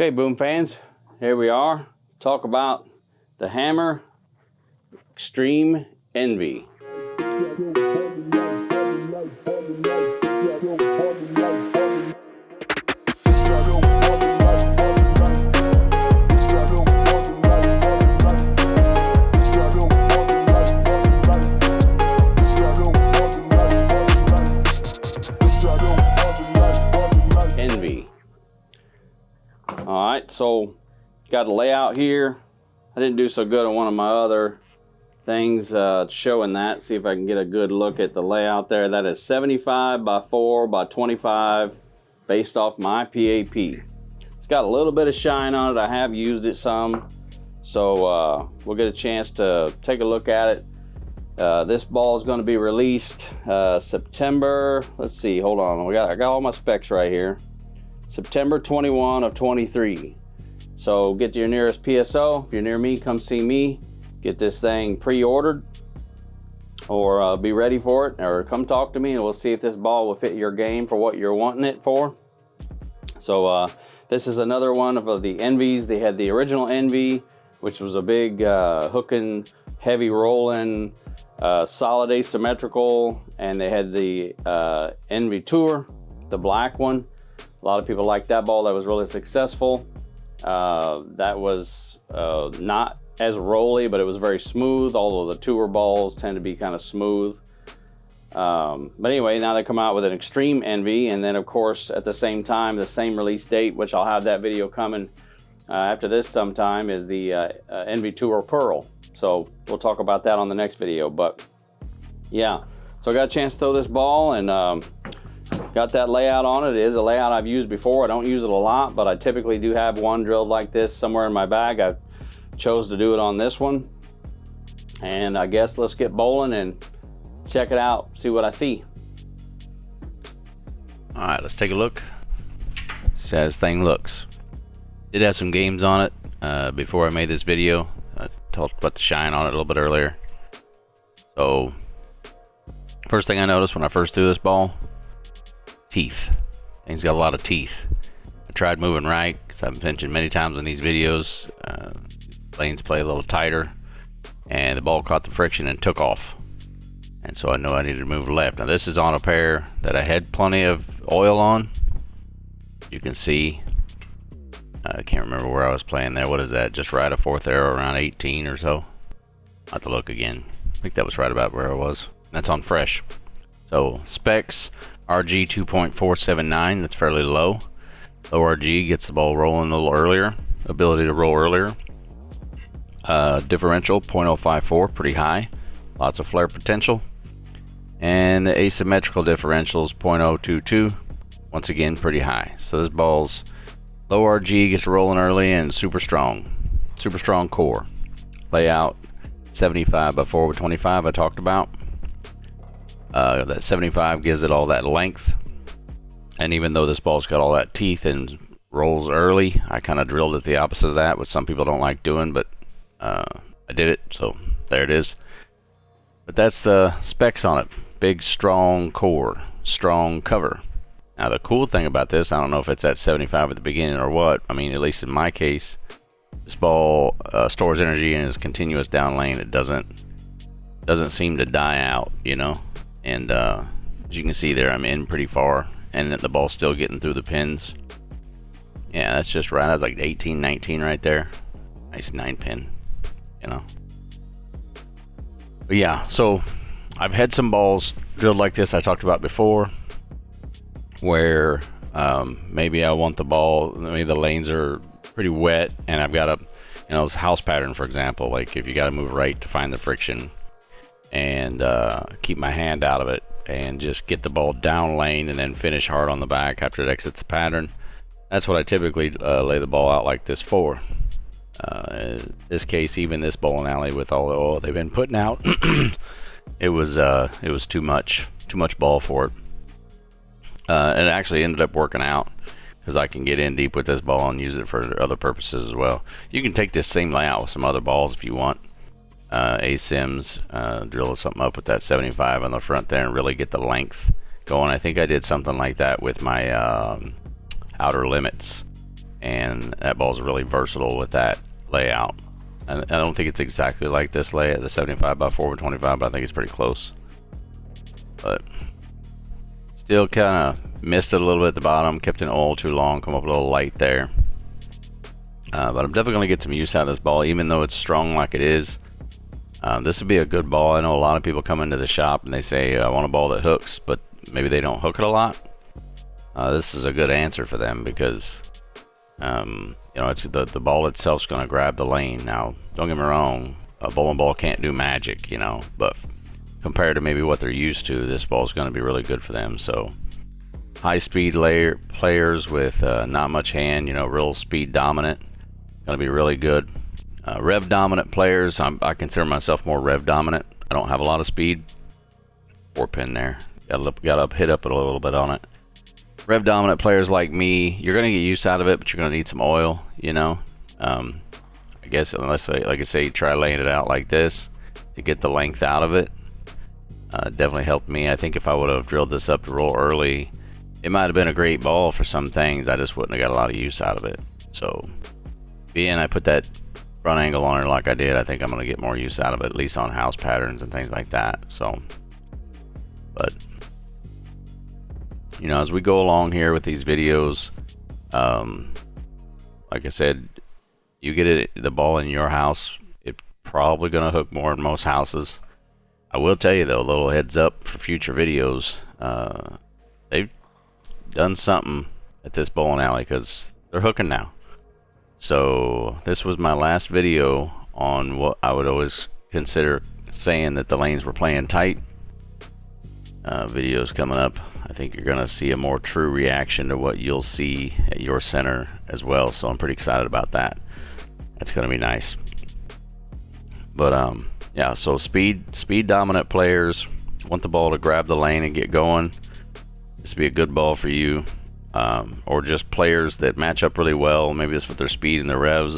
Okay, Boom fans, here we are. Talk about the Hammer Extreme Envy. Envy. Alright, so got a layout here. I didn't do so good on one of my other things showing that. See if I can get a good look at the layout there. That is 75 by 4 by 25 based off my PAP. It's got a little bit of shine on it. I have used it some, so we'll get a chance to take a look at it. This ball is going to be released September, let's see, hold on, I got all my specs right here. September 21 of 23. So get to your nearest PSO. If you're near me, come see me. Get this thing pre-ordered, or be ready for it, or come talk to me and we'll see if this ball will fit your game for what you're wanting it for. So this is another one of the Envies. They had the original Envy, which was a big hooking, heavy rolling, solid asymmetrical, and they had the Envy Tour, the black one. A lot of people liked that ball. That was really successful. That was not as rolly, but it was very smooth, although the Tour balls tend to be kind of smooth. But anyway, now they come out with an Extreme Envy, and then of course at the same time, the same release date, which I'll have that video coming after this sometime, is the Envy Tour Pearl. So we'll talk about that on the next video. But yeah, so I got a chance to throw this ball, and got that layout on it. It is a layout I've used before. I don't use it a lot, but I typically do have one drilled like this somewhere in my bag. I chose to do it on this one. And I guess let's get bowling and check it out, see what I see. All right, let's take a look. See how this thing looks. Did have some games on it before I made this video. I talked about the shine on it a little bit earlier. So first thing I noticed when I first threw this ball, teeth. Thing's got a lot of teeth. I tried moving right, because I've mentioned many times in these videos, lanes play a little tighter, and the ball caught the friction and took off. And so I know I needed to move left. Now this is on a pair that I had plenty of oil on. You can see, I can't remember where I was playing there. What is that? Just right a fourth arrow, around 18 or so. I'll have to look again. I think that was right about where I was. That's on fresh. So specs, RG 2.479, that's fairly low. Low RG gets the ball rolling a little earlier, ability to roll earlier. Differential 0.054, pretty high, lots of flare potential. And the asymmetrical differential is 0.022, once again pretty high. So this ball's low RG, gets rolling early, and super strong core. Layout 75 by 4 with 25 I talked about. That 75 gives it all that length, and even though this ball's got all that teeth and rolls early, I kind of drilled it the opposite of that, which some people don't like doing, but I did it, so there it is. But that's the specs on it. Big strong core, strong cover. Now the cool thing about this, I don't know if it's at 75 at the beginning or what, I mean, at least in my case, this ball stores energy in its continuous down lane. It doesn't seem to die out, you know. And as you can see there, I'm in pretty far, and the ball's still getting through the pins. Yeah, that's just right. I was like 18, 19 right there. Nice 9-pin, you know. But yeah, so I've had some balls drilled like this I talked about before, where maybe I want the ball, maybe the lanes are pretty wet, and I've got a, you know, this house pattern, for example, like if you got to move right to find the friction, and keep my hand out of it and just get the ball down lane and then finish hard on the back after it exits the pattern. That's what I typically lay the ball out like this for. In this case, even this bowling alley with all the oil they've been putting out, it was too much ball for it. It actually ended up working out, because I can get in deep with this ball and use it for other purposes as well. You can take this same layout with some other balls if you want. Asims, drill something up with that 75 on the front there and really get the length going. I think I did something like that with my outer limits. and that ball is really versatile with that layout. I don't think it's exactly like this layout, the 75 by 4 with 25, but I think it's pretty close. But still kind of missed it a little bit at the bottom, kept in oil too long, come up a little light there. But I'm definitely going to get some use out of this ball, even though it's strong like it is. This would be a good ball. I know a lot of people come into the shop and they say, I want a ball that hooks, but maybe they don't hook it a lot. This is a good answer for them because, you know, it's the ball itself is going to grab the lane. Now, don't get me wrong, a bowling ball can't do magic, you know, but compared to maybe what they're used to, this ball is going to be really good for them. So high speed players with not much hand, you know, real speed dominant, going to be really good. Rev dominant players, I consider myself more rev dominant. I don't have a lot of speed. 4-pin there, got to hit up a little bit on it. Rev dominant players like me, you're going to get use out of it, but you're going to need some oil, you know. I guess unless, like I say, you try laying it out like this to get the length out of it. Definitely helped me. I think if I would have drilled this up real early, it might have been a great ball for some things. I just wouldn't have got a lot of use out of it. So being I put that front angle on it like I did, I think I'm going to get more use out of it, at least on house patterns and things like that. So, but you know, as we go along here with these videos, like I said, you get the ball in your house, it's probably going to hook more in most houses. I will tell you though, a little heads up for future videos, they've done something at this bowling alley because they're hooking now. So this was my last video on what I would always consider saying that the lanes were playing tight. Videos coming up, I think you're gonna see a more true reaction to what you'll see at your center as well. So I'm pretty excited about that. That's gonna be nice. But yeah, so speed dominant players want the ball to grab the lane and get going. This would be a good ball for you. Or just players that match up really well, maybe it's with their speed and their revs,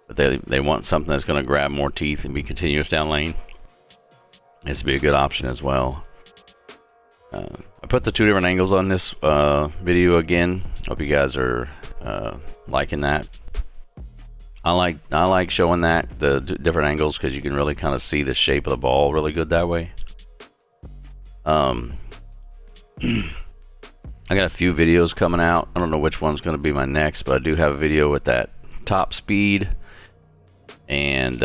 but they want something that's going to grab more teeth and be continuous down lane. This would be a good option as well. I put the 2 different angles on this video again. Hope you guys are liking that. I like showing that, the different angles, because you can really kind of see the shape of the ball really good that way. I got a few videos coming out. I don't know which one's going to be my next, but I do have a video with that top speed and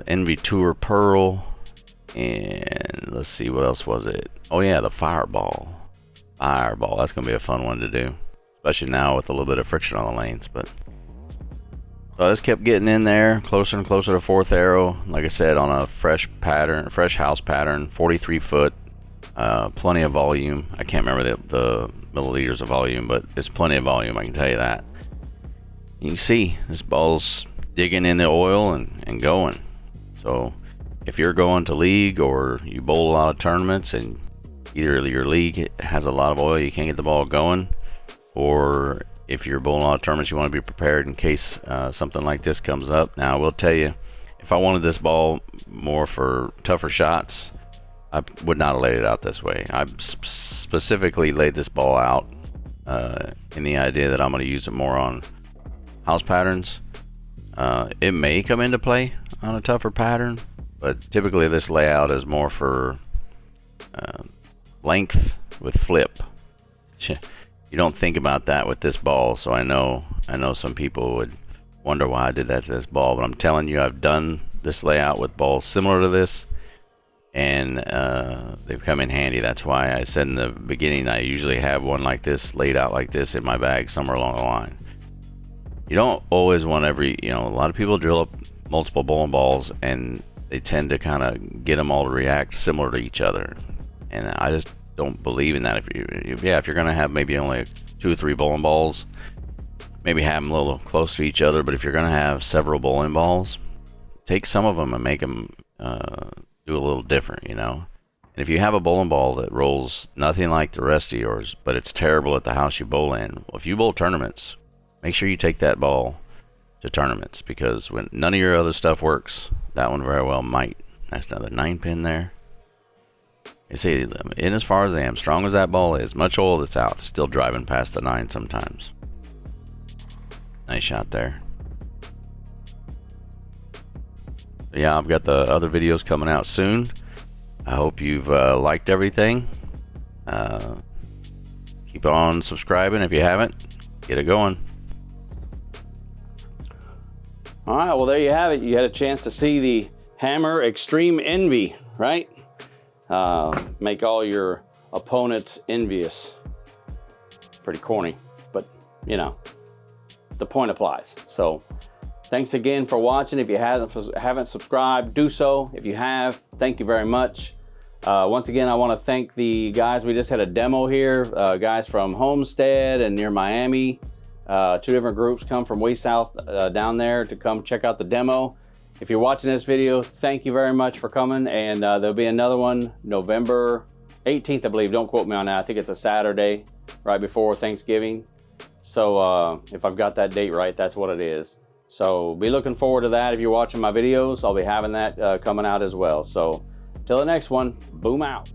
Envy Tour Pearl, and let's see, what else was it? Oh yeah, the Fireball. That's going to be a fun one to do, especially now with a little bit of friction on the lanes. But so I just kept getting in there, closer and closer to 4th arrow. Like I said, on a fresh house pattern, 43 foot. Plenty of volume. I can't remember the milliliters of volume, but it's plenty of volume, I can tell you that. You can see this ball's digging in the oil and going. So if you're going to league or you bowl a lot of tournaments and either your league has a lot of oil, you can't get the ball going, or if you're bowling a lot of tournaments, you want to be prepared in case something like this comes up. Now I will tell you, if I wanted this ball more for tougher shots, I would not have laid it out this way. I specifically laid this ball out in the idea that I'm going to use it more on house patterns. It may come into play on a tougher pattern, but typically this layout is more for length with flip. You don't think about that with this ball, so I know some people would wonder why I did that to this ball, but I'm telling you, I've done this layout with balls similar to this, and they've come in handy. That's why I said in the beginning I usually have one like this laid out like this in my bag somewhere along the line. You don't always want a lot of people drill up multiple bowling balls and they tend to kind of get them all to react similar to each other, and I just don't believe in that. If you're gonna have maybe only 2 or 3 bowling balls, maybe have them a little close to each other, but if you're gonna have several bowling balls, take some of them and make them do a little different, you know. And if you have a bowling ball that rolls nothing like the rest of yours, but it's terrible at the house you bowl in, well, if you bowl tournaments, make sure you take that ball to tournaments, because when none of your other stuff works, that one very well might. That's another 9-pin there. You see, in as far as I am, strong as that ball is, much oil that's out, still driving past the 9 sometimes. Nice shot there. Yeah, I've got the other videos coming out soon. I hope you've liked everything. Keep on subscribing if you haven't. Get it going. All right, well, there you have it. You had a chance to see the Hammer Extreme Envy, right? Make all your opponents envious. Pretty corny, but you know, the point applies. So thanks again for watching. If you haven't subscribed, do so. If you have, thank you very much. Once again, I want to thank the guys. We just had a demo here, guys from Homestead and near Miami. 2 different groups come from way south down there to come check out the demo. If you're watching this video, thank you very much for coming, and there'll be another one November 18th, I believe. Don't quote me on that. I think it's a Saturday right before Thanksgiving. So if I've got that date right, that's what it is. So be looking forward to that. If you're watching my videos, I'll be having that coming out as well. So till the next one, boom out.